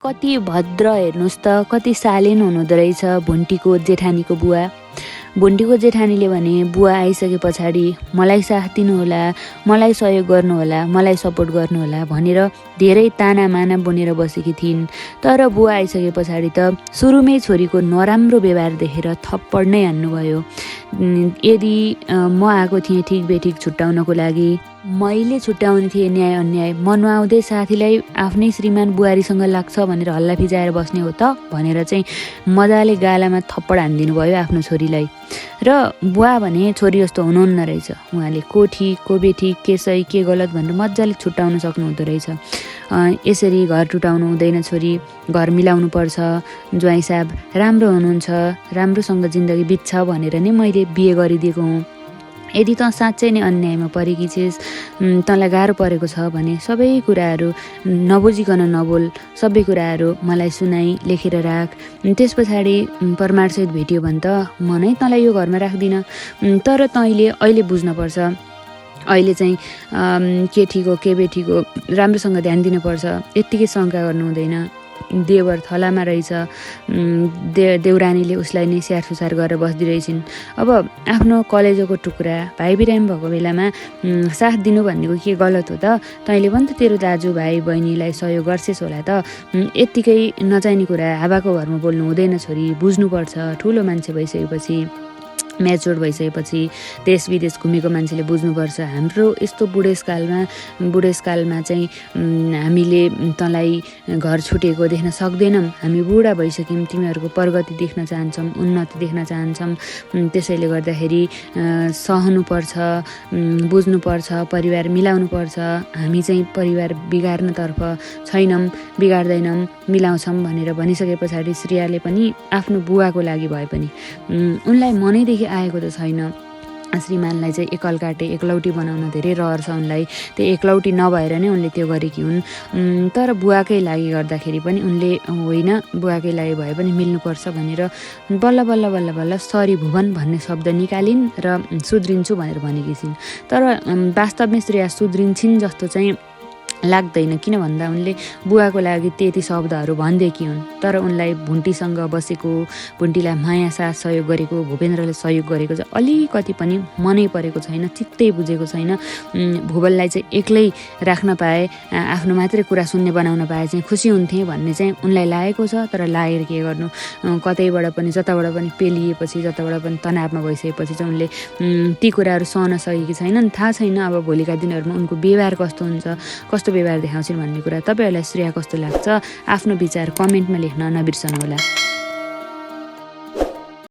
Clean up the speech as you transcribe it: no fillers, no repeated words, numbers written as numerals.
कति भद्र हेर्नुहोस् त, कति शालीन हुनुहुँदो रहेछ भुन्टीको जेठानीको बुवा। भुन्टीको जेठानीले भने बुवा आइसके पछाडि मलाई साथ दिनुहोला, मलाई सहयोग गर्नुहोला, मलाई सपोर्ट गर्नुहोला भनेर धेरै ताना माना बनेर बसेकी थिइन्। तर बुवा आइसके पछाडि त सुरुमै छोरीको नराम्रो व्यवहार देखेर थप्पड नै हान्नुभयो। यदि म आएको थिएँ ठिक बेठिक छुट्याउनको लागि, मैले छुट्याउने थिएँ न्याय अन्याय, म नआउँदै साथीलाई आफ्नै श्रीमान बुहारीसँग लाग्छ भनेर हल्ला फिजाएर बस्ने हो त भनेर चाहिँ मजाले गालामा थप्पड हानिदिनु भयो आफ्नो छोरीलाई। र बुवा भने छोरी जस्तो हुनुहुन्न रहेछ, उहाँले को ठिक को बेठिक के सही के गलत भनेर मजाले छुट्याउन सक्नुहुँदो रहेछ। यसरी घर टुटाउनु हुँदैन छोरी, घर मिलाउनु पर्छ, ज्वाइँ साहब राम्रो हुनुहुन्छ, राम्रोसँग जिन्दगी बित्छ भनेर नै मैले बिहे गरिदिएको हुँ। यदि तँ साँच्चै नै अन्यायमा परेकी छिस्, तँलाई गाह्रो परेको छ भने सबै कुराहरू नबुझिकन नबोल, सबै कुराहरू मलाई सुनाई लेखेर राख। त्यस पछाडि प्रमाणसहित भेटियो भने त म नै तँलाई यो घरमा राख्दिनँ। तर तैँले अहिले बुझ्नुपर्छ, अहिले चाहिँ के ठिक हो के बेठिक हो राम्रोसँग ध्यान दिनुपर्छ। यत्तिकै शङ्का गर्नु हुँदैन। देवर थलामा रहेछ, देउरानीले उसलाई नै स्याहार सुसार गरेर बस्दी रहेछिन्। अब आफ्नो कलेजोको टुक्रा भाइ बिरामी भएको बेलामा साथ दिनु भनेको के गलत हो त? तैँले पनि त तेरो दाजु भाइ बहिनीलाई सहयोग गर्छेस् होला त। यत्तिकै नचाहिने कुरा हावाको घरमा बोल्नु हुँदैन छोरी, बुझ्नुपर्छ। ठुलो मान्छे भइसकेपछि, म्याच्योर भइसकेपछि, देश विदेश घुमेको मान्छेले बुझ्नुपर्छ। हाम्रो यस्तो बुढेसकालमा चाहिँ हामीले तँलाई घर छुटेको देख्न सक्दैनौँ। हामी बुढा भइसक्यौँ, तिमीहरूको प्रगति देख्न चाहन्छौँ, उन्नति देख्न चाहन्छौँ। त्यसैले गर्दाखेरि सहनुपर्छ, बुझ्नुपर्छ, परिवार मिलाउनुपर्छ। हामी चाहिँ परिवार बिगार्नतर्फ छैनौँ, बिगार्दैनौँ, मिलाउँछौँ भनेर भनिसके पछाडि श्रेयाले पनि आफ्नो बुवाको लागि भए पनि उनलाई मनैदेखि आएको त छैन। श्रीमानलाई चाहिँ एकलकाटे एकलौटी बनाउन धेरै रहर छ उनलाई। त्यो एकलौटी नभएर नै उनले त्यो गरेकी हुन्। तर बुवाकै लागि गर्दाखेरि पनि उनले होइन बुवाकै लागि भए पनि मिल्नुपर्छ भनेर बल्ल बल्ल बल्ल बल्ल सरी भुवन भन्ने शब्द निकालिन् र सुध्रिन्छु भनेर भनेकी छिन्। तर वास्तवमै श्रेया सुध्रिन्छन् जस्तो चाहिँ लाग्दैन, किन भन्दा उनले बुवाको लागि त्यति शब्दहरू भनिदिएकी हुन्। तर उनलाई भुन्टीसँग बसेको, भुन्टीलाई माया साथ सहयोग गरेको, भूपेन्द्रले सहयोग गरेको चाहिँ अलिकति पनि मनै परेको छैन, चित्तै बुझेको छैन। भुवनलाई चाहिँ एक्लै राख्न पाए, आफ्नो मात्रै कुरा सुन्ने बनाउन पाए चाहिँ खुसी हुन्थे भन्ने चाहिँ उनलाई लागेको छ। तर लागेर के गर्नु, कतैबाट पनि जताबाट पनि पेलिएपछि, जताबाट पनि तनावमा भइसकेपछि चाहिँ उनले ती कुराहरू सहन सकेकी छैनन्। थाहा छैन अब भोलिका दिनहरूमा उनको व्यवहार कस्तो हुन्छ, कस्तो व्यवहार देखाउँछन् भन्ने कुरा। तपाईँहरूलाई श्रेया कस्तो लाग्छ आफ्नो विचार कमेन्टमा लेख्न नबिर्सनुहोला।